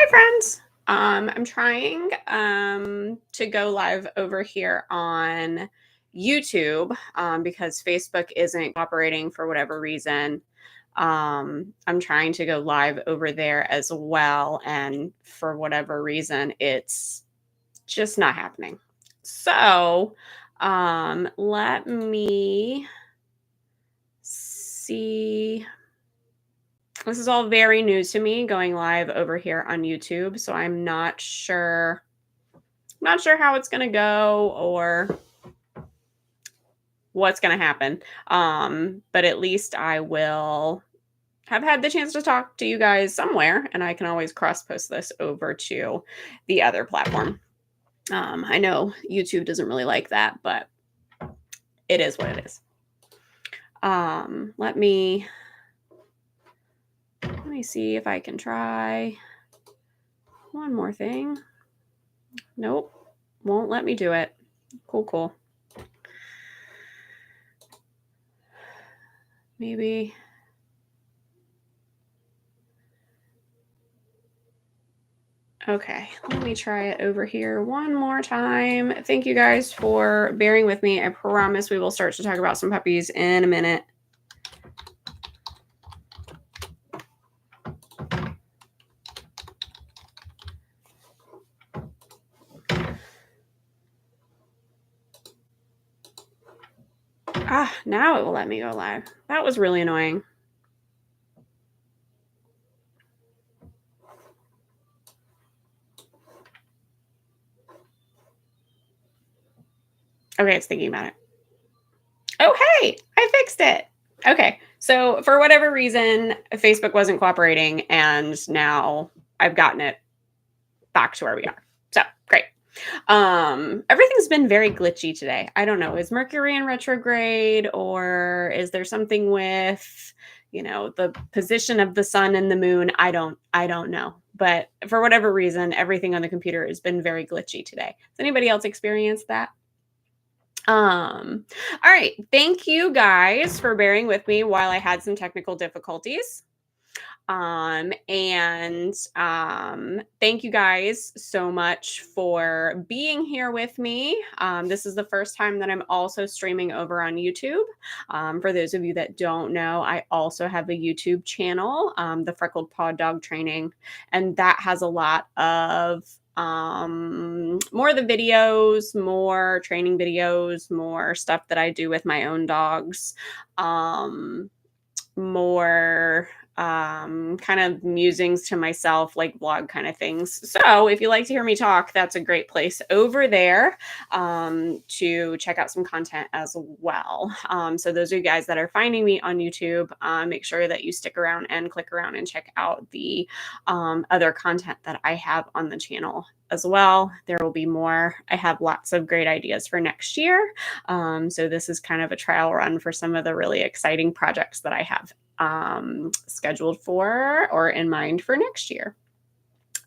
Hi, friends. I'm trying to go live over here on YouTube because Facebook isn't cooperating for whatever reason. I'm trying to go live over there as well, and for whatever reason, it's just not happening. So, let me see. This is all very new to me going live over here on YouTube, so I'm not sure how it's going to go or what's going to happen. But at least I will have had the chance to talk to you guys somewhere, and I can always cross post this over to the other platform. I know YouTube doesn't really like that, but it is what it is. Let me see if I can try one more thing. Nope, won't let me do it. Cool. Maybe. Okay, let me try it over here one more time. Thank you guys for bearing with me. I promise we will start to talk about some puppies in a minute. Now it will let me go live. That was really annoying. Okay, it's thinking about it. Oh, hey, I fixed it. Okay, so for whatever reason, Facebook wasn't cooperating, and now I've gotten it back to where we are. So great. Everything's been very glitchy today. I don't know. Is Mercury in retrograde, or is there something with, the position of the sun and the moon? I don't know. But for whatever reason, everything on the computer has been very glitchy today. Has anybody else experienced that? All right. Thank you guys for bearing with me while I had some technical difficulties. Thank you guys so much for being here with me. This is the first time that I'm also streaming over on YouTube. For those of you that don't know, I also have a YouTube channel, the Freckled Paw Dog Training, and that has a lot of more of the videos, more training videos, more stuff that I do with my own dogs, more kind of musings to myself, like vlog kind of things. So if you like to hear me talk, that's a great place over there to check out some content as well. So those are you guys that are finding me on YouTube, make sure that you stick around and click around and check out the other content that I have on the channel as well. There will be more. I have lots of great ideas for next year. So this is kind of a trial run for some of the really exciting projects that I have scheduled for or in mind for next year.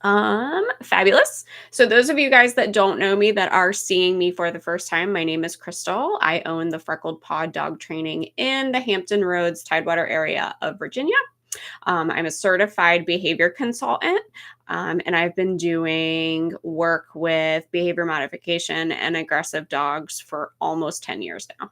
Fabulous. So those of you guys that don't know me, that are seeing me for the first time, my name is Crystal. I own the Freckled Paw Dog Training in the Hampton Roads, Tidewater area of Virginia. I'm a certified behavior consultant, and I've been doing work with behavior modification and aggressive dogs for almost 10 years now.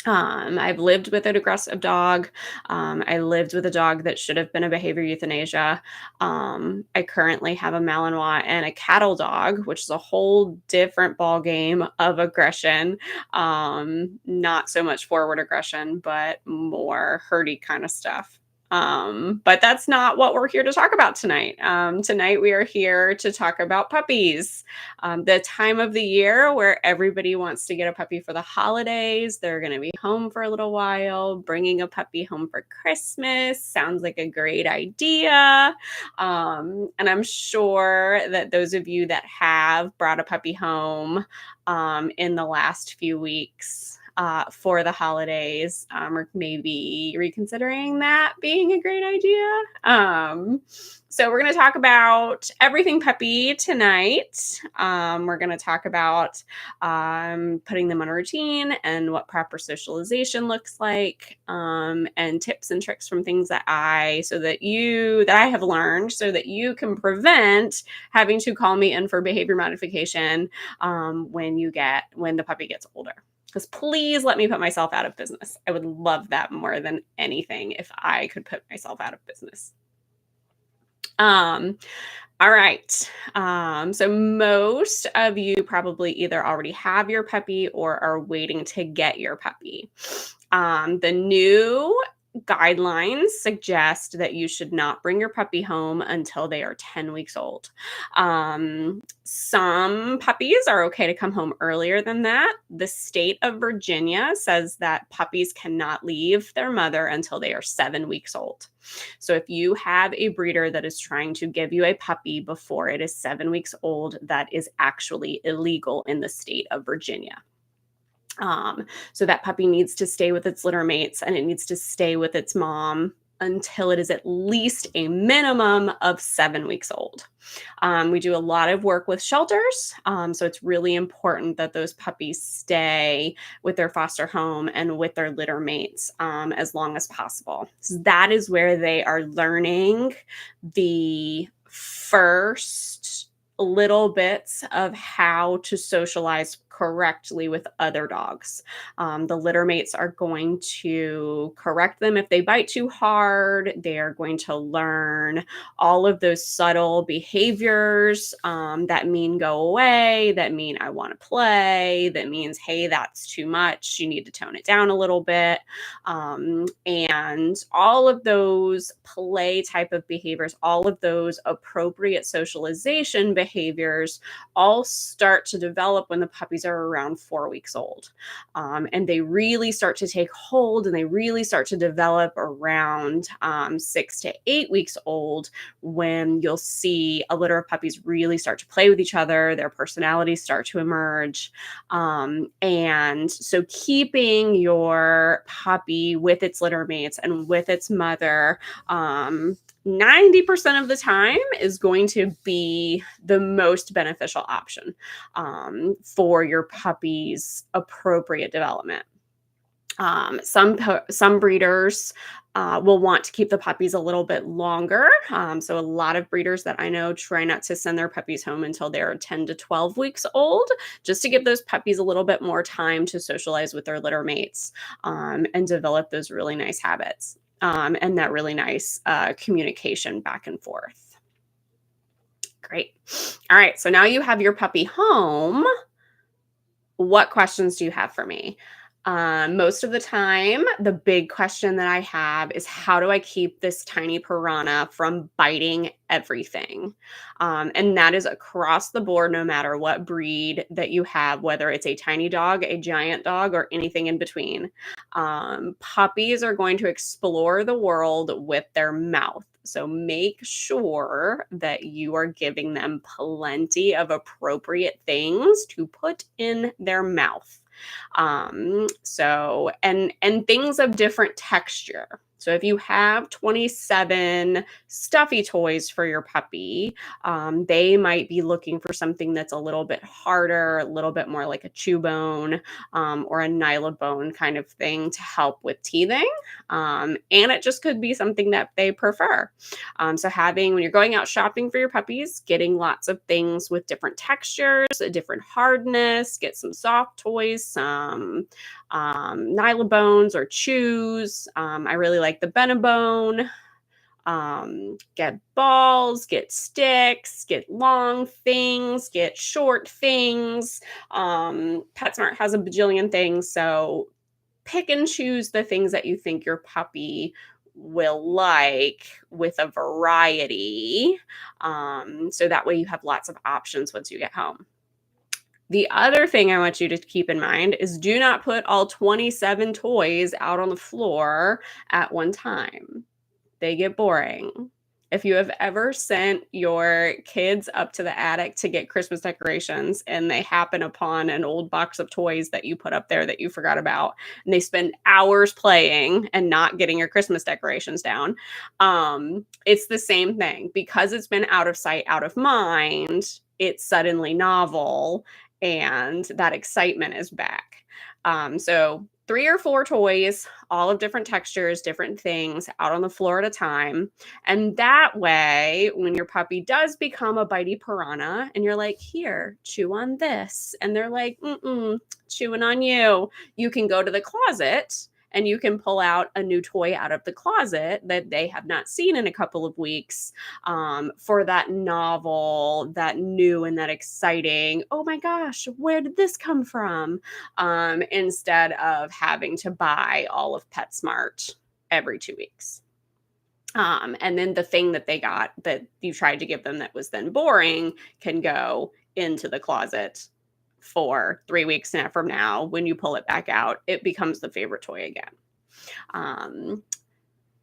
I've lived with an aggressive dog. I lived with a dog that should have been a behavior euthanasia. I currently have a Malinois and a cattle dog, which is a whole different ball game of aggression. Not so much forward aggression, but more herdy kind of stuff. But that's not what we're here to talk about tonight. Tonight we are here to talk about puppies. The time of the year where everybody wants to get a puppy for the holidays. They're going to be home for a little while. Bringing a puppy home for Christmas sounds like a great idea. And I'm sure that those of you that have brought a puppy home in the last few weeks for the holidays, or maybe reconsidering that being a great idea. So we're going to talk about everything puppy tonight. We're going to talk about putting them on a routine and what proper socialization looks like, and tips and tricks from things that I have learned so that you can prevent having to call me in for behavior modification when the puppy gets older. Because please let me put myself out of business. I would love that more than anything if I could put myself out of business. All right. So most of you probably either already have your puppy or are waiting to get your puppy. The new guidelines suggest that you should not bring your puppy home until they are 10 weeks old. Some puppies are okay to come home earlier than that. The state of Virginia says that puppies cannot leave their mother until they are 7 weeks old. So if you have a breeder that is trying to give you a puppy before it is 7 weeks old, that is actually illegal in the state of Virginia. So that puppy needs to stay with its litter mates and it needs to stay with its mom until it is at least a minimum of 7 weeks old. We do a lot of work with shelters, so it's really important that those puppies stay with their foster home and with their litter mates as long as possible. So that is where they are learning the first little bits of how to socialize correctly with other dogs. The litter mates are going to correct them if they bite too hard. They are going to learn all of those subtle behaviors that mean go away, that mean I want to play, that means, hey, that's too much. You need to tone it down a little bit. And all of those play type of behaviors, all of those appropriate socialization behaviors all start to develop when the puppies are around 4 weeks old. And they really start to take hold and they really start to develop around 6 to 8 weeks old, when you'll see a litter of puppies really start to play with each other, their personalities start to emerge. And so keeping your puppy with its litter mates and with its mother 90% of the time is going to be the most beneficial option for your puppy's appropriate development. Some breeders will want to keep the puppies a little bit longer. So a lot of breeders that I know try not to send their puppies home until they're 10 to 12 weeks old, just to give those puppies a little bit more time to socialize with their litter mates and develop those really nice habits. And that really nice communication back and forth. Great. All right. So now you have your puppy home. What questions do you have for me? Most of the time, the big question that I have is, how do I keep this tiny piranha from biting everything? And that is across the board, no matter what breed that you have, whether it's a tiny dog, a giant dog, or anything in between. Puppies are going to explore the world with their mouth. So make sure that you are giving them plenty of appropriate things to put in their mouth. And things of different texture. So if you have 27 stuffy toys for your puppy, they might be looking for something that's a little bit harder, a little bit more like a chew bone or a nylabone kind of thing to help with teething. And it just could be something that they prefer. So when you're going out shopping for your puppies, getting lots of things with different textures, a different hardness, get some soft toys, some nylabones or chews. I really like the Benebone. Get balls, get sticks, get long things, get short things. PetSmart has a bajillion things, so pick and choose the things that you think your puppy will like with a variety. So that way you have lots of options once you get home. The other thing I want you to keep in mind is, do not put all 27 toys out on the floor at one time. They get boring. If you have ever sent your kids up to the attic to get Christmas decorations and they happen upon an old box of toys that you put up there that you forgot about, and they spend hours playing and not getting your Christmas decorations down, it's the same thing. Because it's been out of sight, out of mind, it's suddenly novel and that excitement is back. So 3 or 4 toys, all of different textures, different things out on the floor at a time. And that way, when your puppy does become a bitey piranha and you're like, here, chew on this. And they're like, chewing on you. You can go to the closet and you can pull out a new toy out of the closet that they have not seen in a couple of weeks, for that novel, that new and that exciting, oh my gosh, where did this come from? Instead of having to buy all of PetSmart every 2 weeks. And then the thing that they got that you tried to give them that was then boring can go into the closet for 3 weeks from now. When you pull it back out, it becomes the favorite toy again.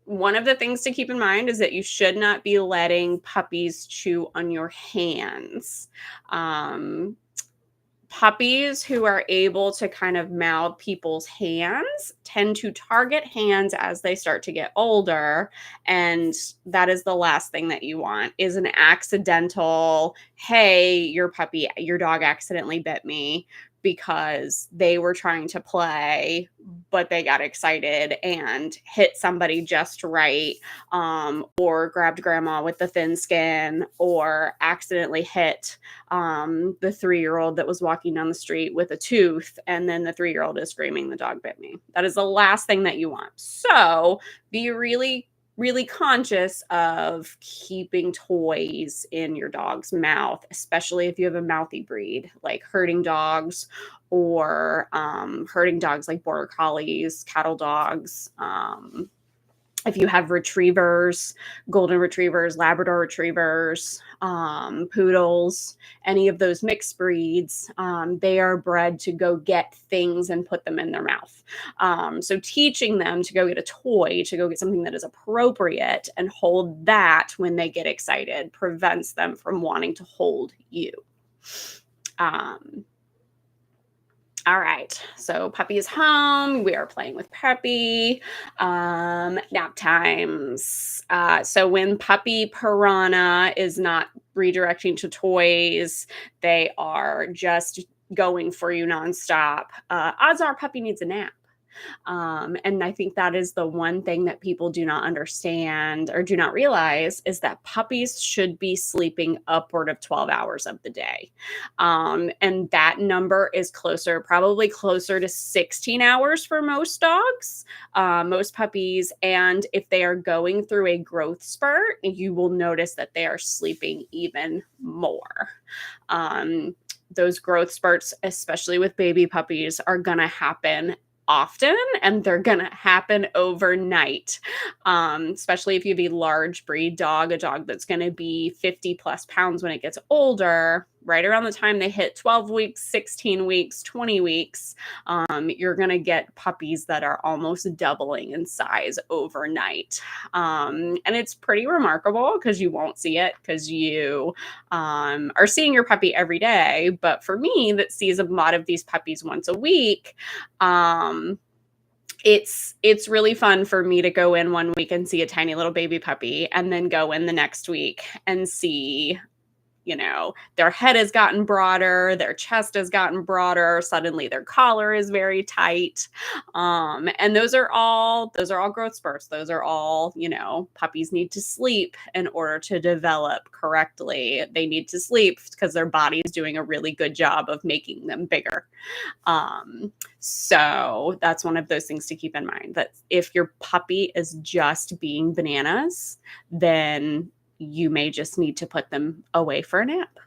One of the things to keep in mind is that you should not be letting puppies chew on your hands. Puppies who are able to kind of mouth people's hands tend to target hands as they start to get older. And that is the last thing that you want, is an accidental, hey, your dog accidentally bit me because they were trying to play, but they got excited and hit somebody just right, or grabbed grandma with the thin skin, or accidentally hit the 3-year-old that was walking down the street with a tooth, and then the 3-year-old is screaming, the dog bit me. That is the last thing that you want. So be really, really conscious of keeping toys in your dog's mouth, especially if you have a mouthy breed, like herding dogs, or herding dogs like border collies, cattle dogs. If you have retrievers, golden retrievers, Labrador retrievers, poodles, any of those mixed breeds, they are bred to go get things and put them in their mouth. So teaching them to go get a toy, to go get something that is appropriate and hold that when they get excited, prevents them from wanting to hold you. All right, so puppy is home. We are playing with puppy. Nap times. So when puppy piranha is not redirecting to toys, they are just going for you nonstop. Odds are puppy needs a nap. And I think that is the one thing that people do not understand or do not realize, is that puppies should be sleeping upward of 12 hours of the day. And that number is probably closer to 16 hours for most dogs, most puppies. And if they are going through a growth spurt, you will notice that they are sleeping even more. Those growth spurts, especially with baby puppies, are going to happen often, and they're going to happen overnight, especially if you have a large breed dog, a dog that's going to be 50 plus pounds when it gets older. Right around the time they hit 12 weeks, 16 weeks, 20 weeks, you're going to get puppies that are almost doubling in size overnight. And it's pretty remarkable because you won't see it because you are seeing your puppy every day. But for me, that sees a lot of these puppies once a week, it's really fun for me to go in one week and see a tiny little baby puppy, and then go in the next week and see, their head has gotten broader, their chest has gotten broader, suddenly their collar is very tight. And those are all growth spurts. Those are all, puppies need to sleep in order to develop correctly. They need to sleep because their body is doing a really good job of making them bigger. So that's one of those things to keep in mind, that if your puppy is just being bananas, then you may just need to put them away for a nap.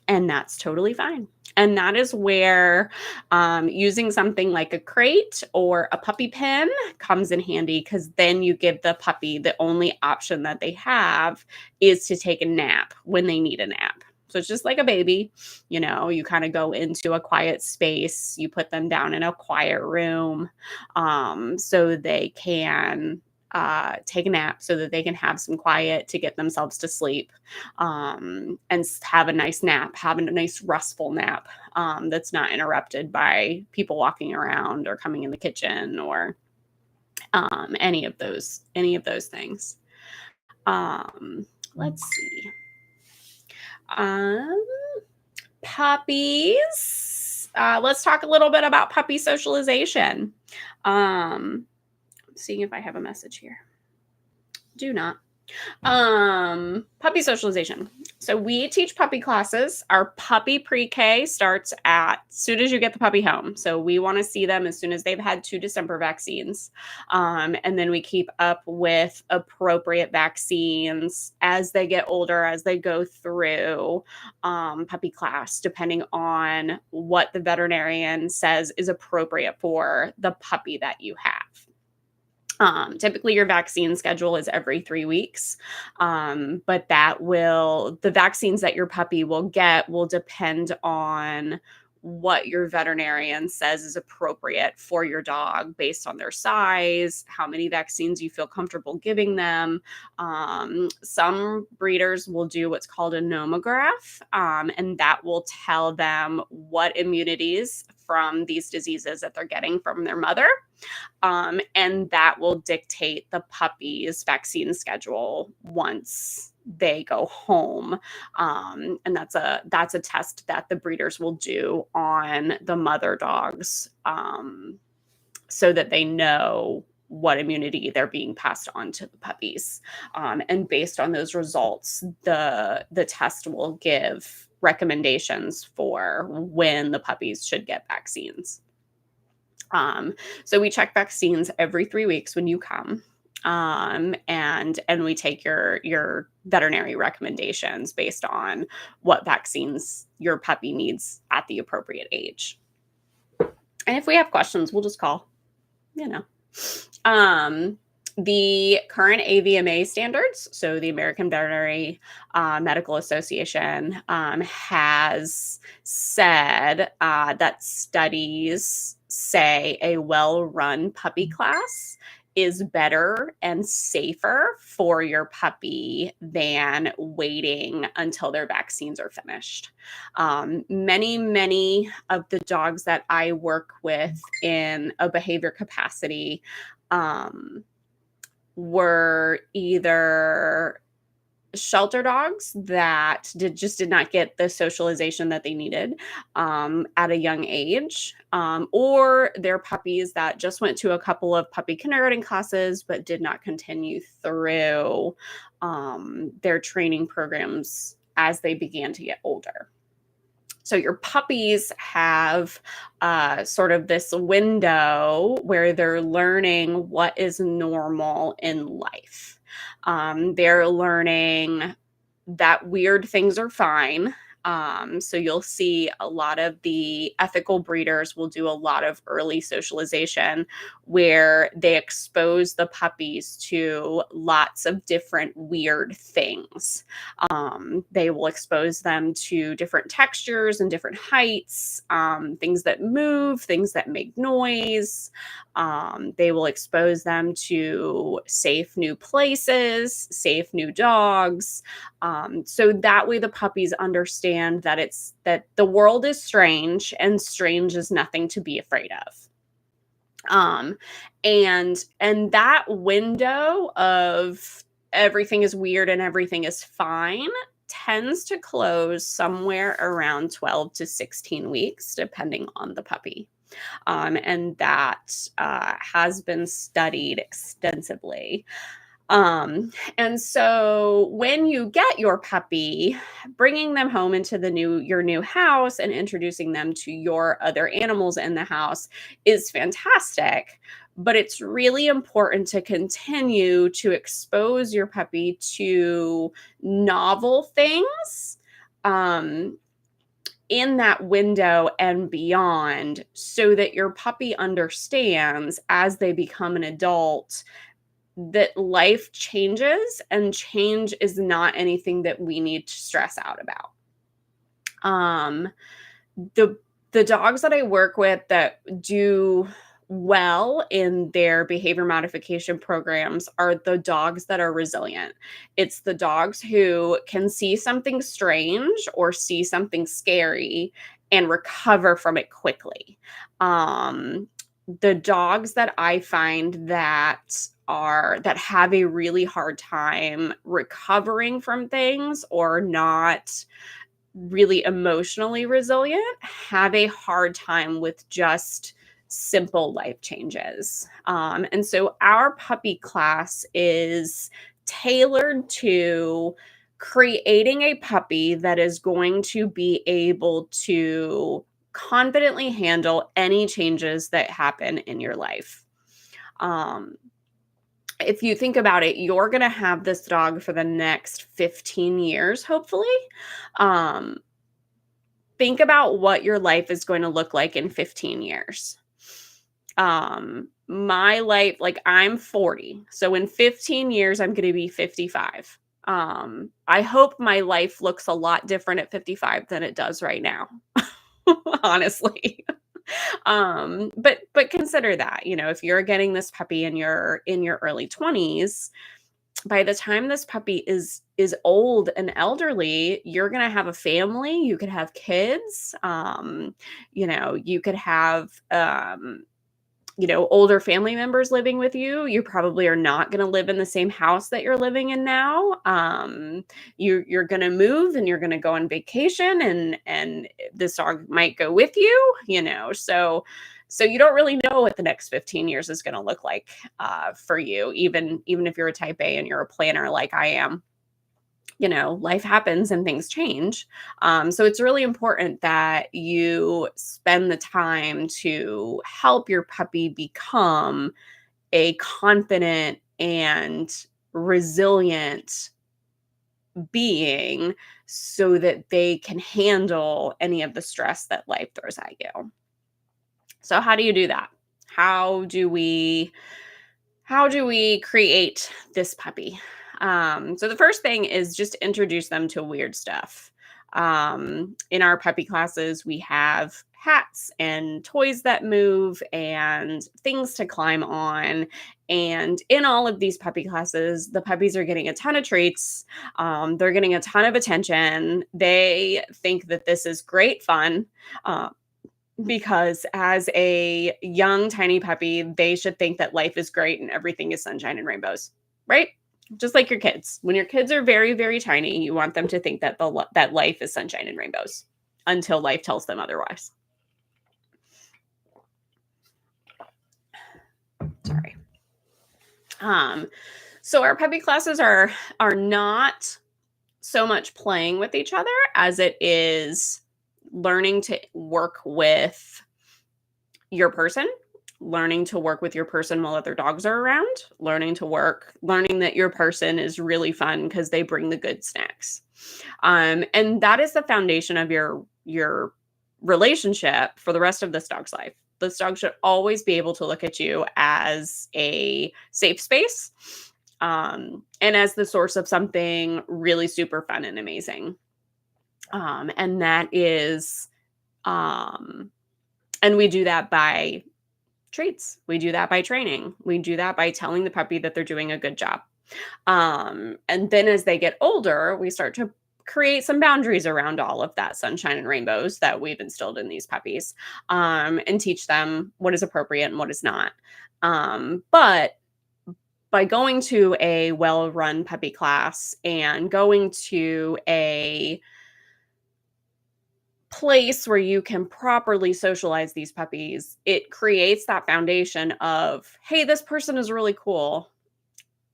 And that's totally fine. And that is where using something like a crate or a puppy pen comes in handy, because then you give the puppy the only option that they have is to take a nap when they need a nap. So it's just like a baby, you kind of go into a quiet space, you put them down in a quiet room, so they can take a nap so that they can have some quiet to get themselves to sleep, and have a nice nap, have a nice restful nap, that's not interrupted by people walking around or coming in the kitchen or any of those things. Let's see. Um, Puppies. Let's talk a little bit about puppy socialization. Seeing if I have a message here. Do not. Puppy socialization. So we teach puppy classes. Our puppy pre-K starts as soon as you get the puppy home. So we want to see them as soon as they've had 2 December vaccines. And then we keep up with appropriate vaccines as they get older, as they go through puppy class, depending on what the veterinarian says is appropriate for the puppy that you have. Typically your vaccine schedule is every 3 weeks. But the vaccines that your puppy will get will depend on what your veterinarian says is appropriate for your dog based on their size, how many vaccines you feel comfortable giving them. Some breeders will do what's called a nomograph, and that will tell them what immunities from these diseases that they're getting from their mother. And that will dictate the puppy's vaccine schedule once they go home. And that's a test that the breeders will do on the mother dogs, so that they know what immunity they're being passed on to the puppies. And based on those results, the test will give recommendations for when the puppies should get vaccines. So we check vaccines every 3 weeks when you come. And we take your veterinary recommendations based on what vaccines your puppy needs at the appropriate age. And if we have questions, we'll just call, the current AVMA standards, so the American Veterinary Medical Association, has said that studies say a well-run puppy class is better and safer for your puppy than waiting until their vaccines are finished. Many of the dogs that I work with in a behavior capacity were either shelter dogs that just did not get the socialization that they needed at a young age, or they're puppies that just went to a couple of puppy kindergarten classes but did not continue through their training programs as they began to get older. So your puppies have sort of this window where they're learning what is normal in life. They're learning that weird things are fine. So you'll see a lot of the ethical breeders will do a lot of early socialization where they expose the puppies to lots of different weird things. They will expose them to different textures and different heights, things that move, things that make noise. They will expose them to safe new places, safe new dogs. So that way the puppies understand that the world is strange and strange is nothing to be afraid of. And that window of everything is weird and everything is fine tends to close somewhere around 12 to 16 weeks, depending on the puppy. And that has been studied extensively. And so when you get your puppy, bringing them home into your new house and introducing them to your other animals in the house is fantastic. But it's really important to continue to expose your puppy to novel things in that window and beyond, so that your puppy understands as they become an adult that life changes and change is not anything that we need to stress out about. The dogs that I work with that do well in their behavior modification programs are the dogs that are resilient. It's the dogs who can see something strange or see something scary and recover from it quickly. Um, the dogs that I find that have a really hard time recovering from things or not really emotionally resilient have a hard time with just simple life changes. And so our puppy class is tailored to creating a puppy that is going to be able to confidently handle any changes that happen in your life. Um, if you think about it, you're going to have this dog for the next 15 years, hopefully. Um, think about what your life is going to look like in 15 years. My life, like I'm 40. So in 15 years, I'm going to be 55. I hope my life looks a lot different at 55 than it does right now, honestly. But consider that, if you're getting this puppy in your early 20s, by the time this puppy is old and elderly, you're going to have a family, you could have kids, you could have older family members living with you. You probably are not going to live in the same house that you're living in now. You're going to move and you're going to go on vacation, and this dog might go with you. So you don't really know what the next 15 years is going to look like for you, even if you're a type A and you're a planner like I am. Life happens and things change. So it's really important that you spend the time to help your puppy become a confident and resilient being so that they can handle any of the stress that life throws at you. So how do you do that? How do we create this puppy? So the first thing is just introduce them to weird stuff. In our puppy classes, we have hats and toys that move and things to climb on. And in all of these puppy classes, the puppies are getting a ton of treats. They're getting a ton of attention. They think that this is great fun. Because as a young, tiny puppy, they should think that life is great and everything is sunshine and rainbows, right? Just like your kids. When your kids are very, very tiny, you want them to think that that life is sunshine and rainbows until life tells them otherwise. Sorry. So our puppy classes are not so much playing with each other as it is learning to work with your person, learning to work with your person while other dogs are around, learning that your person is really fun because they bring the good snacks. And that is the foundation of your relationship for the rest of this dog's life. This dog should always be able to look at you as a safe space, and as the source of something really super fun and amazing. And that is, and we do that by treats. We do that by training. We do that by telling the puppy that they're doing a good job. And then as they get older, we start to create some boundaries around all of that sunshine and rainbows that we've instilled in these puppies, and teach them what is appropriate and what is not. But by going to a well-run puppy class and going to a place where you can properly socialize these puppies, it creates that foundation of, hey, this person is really cool.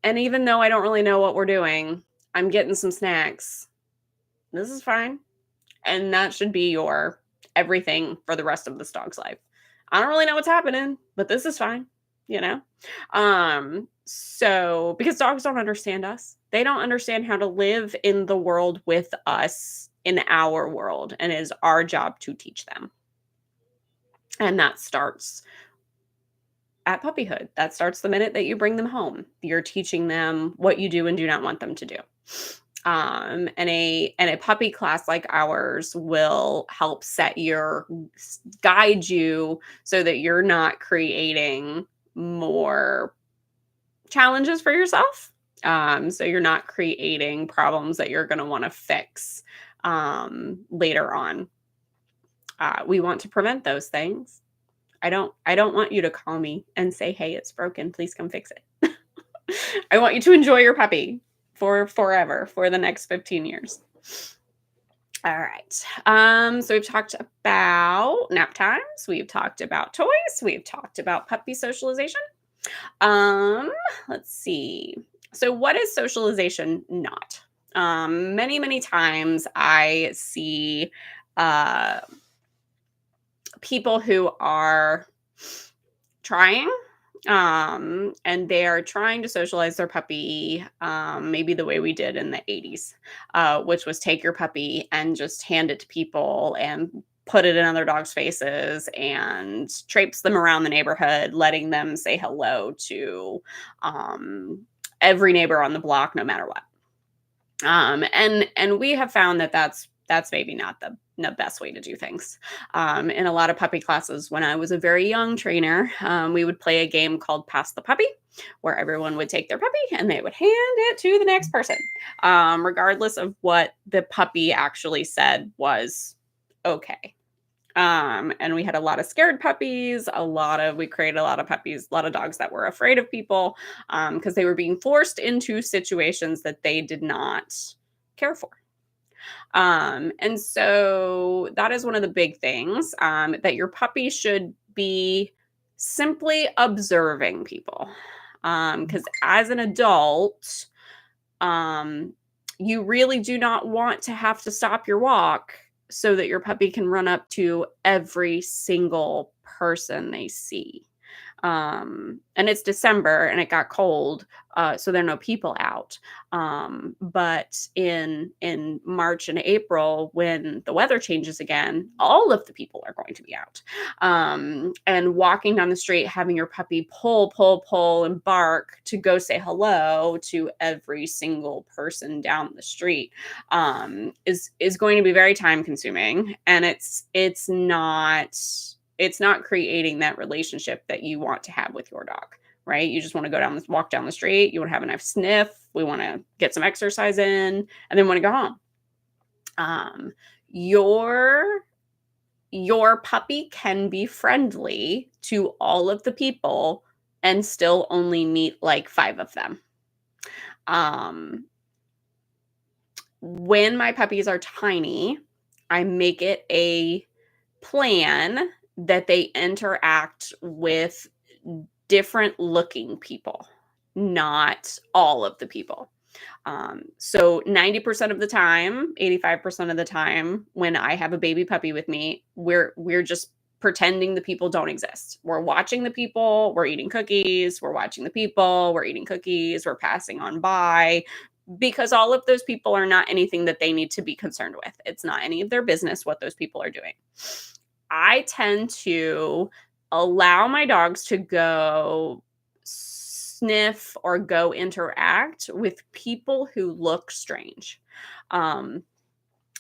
And even though I don't really know what we're doing, I'm getting some snacks. This is fine. And that should be your everything for the rest of this dog's life. I don't really know what's happening, but this is fine, you know? So because dogs don't understand us, they don't understand how to live in the world with us in our world, and it is our job to teach them. And that starts at puppyhood. That starts the minute that you bring them home. You're teaching them what you do and do not want them to do. And a puppy class like ours will help guide you so that you're not creating more challenges for yourself. So you're not creating problems that you're going to want to fix later on. We want to prevent those things. I don't want you to call me and say, "Hey, it's broken. Please come fix it." I want you to enjoy your puppy for forever, for the next 15 years. All right. So we've talked about nap times, we've talked about toys, we've talked about puppy socialization. Um, let's see. So what is socialization not? Many times I see uh people who are trying and they are trying to socialize their puppy maybe the way we did in the 80s, which was take your puppy and just hand it to people and put it in other dogs' faces and traipse them around the neighborhood, letting them say hello to every neighbor on the block, no matter what. And we have found that that's maybe not the best way to do things. In a lot of puppy classes, when I was a very young trainer, we would play a game called Pass the Puppy, where everyone would take their puppy and they would hand it to the next person, regardless of what the puppy actually said was okay. And we had a lot of scared puppies, we created a lot of puppies, a lot of dogs that were afraid of people because they were being forced into situations that they did not care for. And so that is one of the big things, that your puppy should be simply observing people. Because as an adult, um, you really do not want to have to stop your walk so that your puppy can run up to every single person they see. And it's December and it got cold, so there are no people out. But in March and April, when the weather changes again, all of the people are going to be out. And walking down the street, having your puppy pull, and bark to go say hello to every single person down the street is going to be very time consuming, and it's not creating that relationship that you want to have with your dog, right? You just want to walk down the street. You want to have a nice sniff. We want to get some exercise in and then want to go home. Your puppy can be friendly to all of the people and still only meet like 5 of them. When my puppies are tiny, I make it a plan that they interact with different looking people, not all of the people. So 90% of the time, 85% of the time, when I have a baby puppy with me, we're just pretending the people don't exist. We're watching the people, we're eating cookies, we're watching the people, we're eating cookies, we're passing on by, because all of those people are not anything that they need to be concerned with. It's not any of their business what those people are doing. I tend to allow my dogs to go sniff or go interact with people who look strange. Um,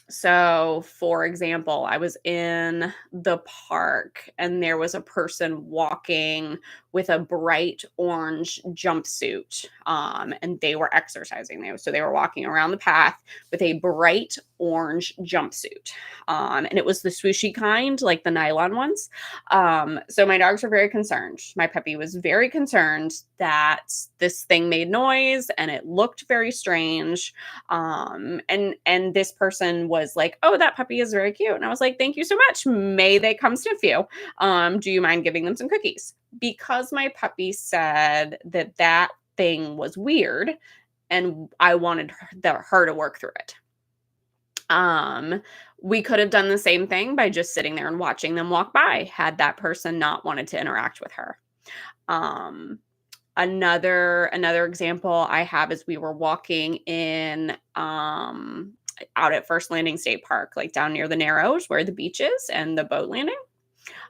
so, for example, I was in the park and there was a person walking with a bright orange jumpsuit, and they were exercising. So they were walking around the path with a bright orange jumpsuit, and it was the swooshy kind, like the nylon ones. So my dogs were very concerned. My puppy was very concerned that this thing made noise and it looked very strange. And this person was like, "Oh, that puppy is very cute." And I was like, "Thank you so much. May they come sniff you. Do you mind giving them some cookies?" Because my puppy said that thing was weird and I wanted her to work through it. We could have done the same thing by just sitting there and watching them walk by, had that person not wanted to interact with her. Um, Another example I have is we were walking in out at First Landing State Park, like down near the Narrows where the beach is and the boat landing.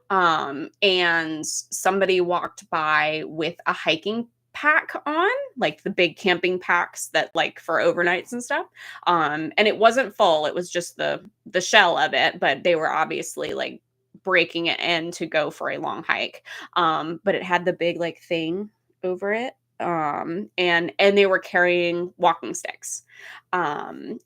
And somebody walked by with a hiking pack on, like the big camping packs that like for overnights and stuff. And it wasn't full, it was just the shell of it, but they were obviously like breaking it in to go for a long hike. But it had the big like thing over it. And they were carrying walking sticks. And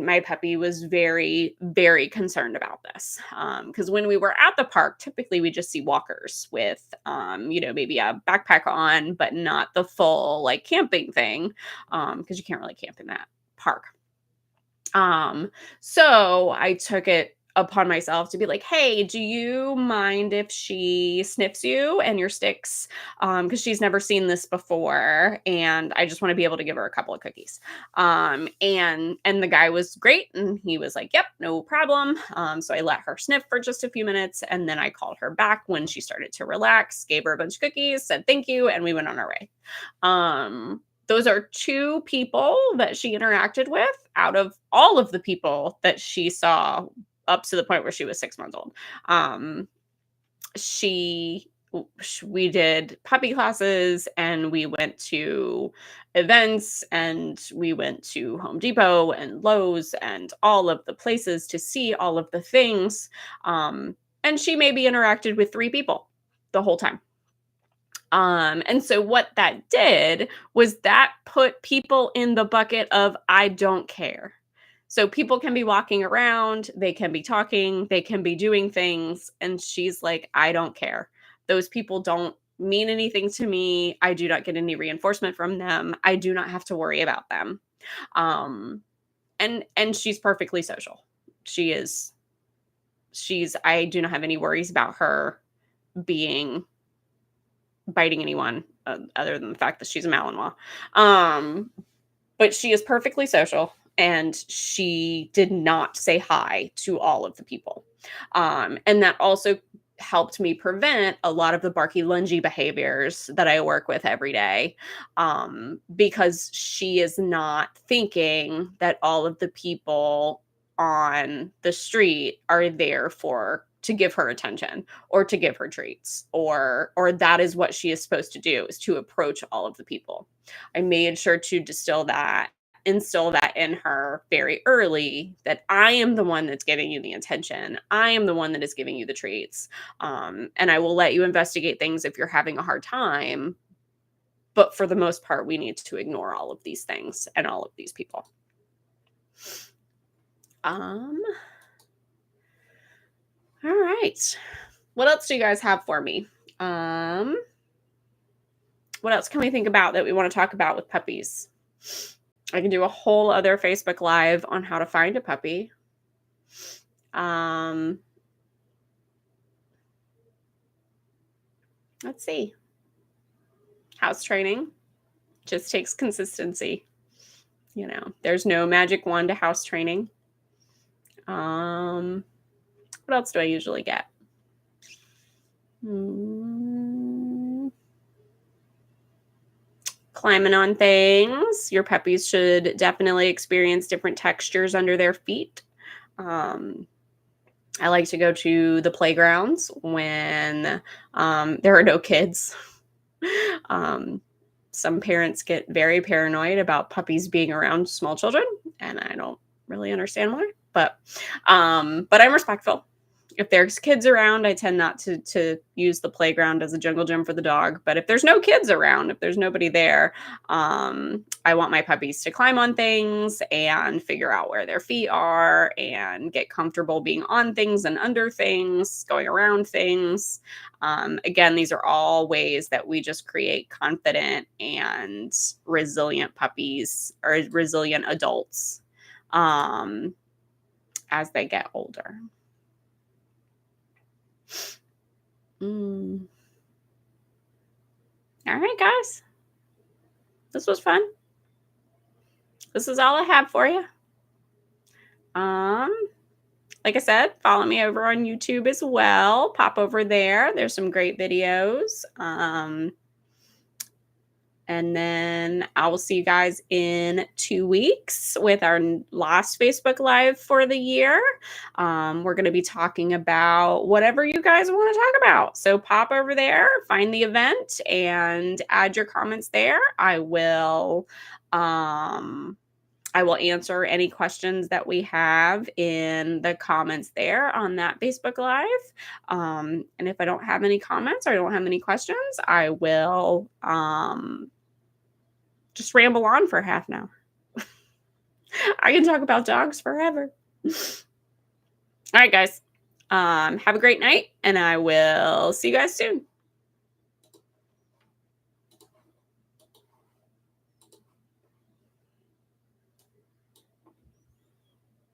my puppy was very, very concerned about this. Because when we were at the park, typically we just see walkers with maybe a backpack on, but not the full like camping thing. Because you can't really camp in that park. Um, so I took it upon myself to be like, "Hey, do you mind if she sniffs you and your sticks? Because she's never seen this before, and I just want to be able to give her a couple of cookies." And the guy was great, and he was like, "Yep, no problem." So I let her sniff for just a few minutes, and then I called her back when she started to relax, gave her a bunch of cookies, said thank you, and we went on our way. Those are 2 people that she interacted with out of all of the people that she saw up to the point where she was 6 months old. Um, she we did puppy classes, and we went to events, and we went to Home Depot and Lowe's and all of the places to see all of the things. And she maybe interacted with 3 people the whole time. And so what that did was that put people in the bucket of I don't care. So people can be walking around, they can be talking, they can be doing things, and she's like, I don't care. Those people don't mean anything to me. I do not get any reinforcement from them. I do not have to worry about them. Um, and she's perfectly social. She is I do not have any worries about her being biting anyone, other than the fact that she's a Malinois. Um, but she is perfectly social, and she did not say hi to all of the people. And that also helped me prevent a lot of the barky, lungy behaviors that I work with every day, because she is not thinking that all of the people on the street are there for to give her attention or to give her treats, or that is what she is supposed to do, is to approach all of the people. I made sure to instill that in her very early, that I am the one that's giving you the attention. I am the one that is giving you the treats. And I will let you investigate things if you're having a hard time. But for the most part, we need to ignore all of these things and all of these people. All right. What else do you guys have for me? What else can we think about that we want to talk about with puppies? I can do a whole other Facebook Live on how to find a puppy. Let's see. House training just takes consistency. There's no magic wand to house training. What else do I usually get? Climbing on things. Your puppies should definitely experience different textures under their feet. I like to go to the playgrounds when there are no kids. Some parents get very paranoid about puppies being around small children, and I don't really understand why. But I'm respectful. If there's kids around, I tend not to use the playground as a jungle gym for the dog. But if there's no kids around, if there's nobody there, I want my puppies to climb on things and figure out where their feet are and get comfortable being on things and under things, going around things. Again, these are all ways that we just create confident and resilient puppies, or resilient adults, as they get older. All right, guys. This was fun. This is all I have for you. Like I said, follow me over on YouTube as well. Pop over there. There's some great videos. And then I will see you guys in 2 weeks with our last Facebook Live for the year. We're going to be talking about whatever you guys want to talk about. So pop over there, find the event, and add your comments there. I will answer any questions that we have in the comments there on that Facebook Live. And if I don't have any comments or I don't have any questions, I will just ramble on for half an hour. I can talk about dogs forever. All right, guys. Have a great night, and I will see you guys soon.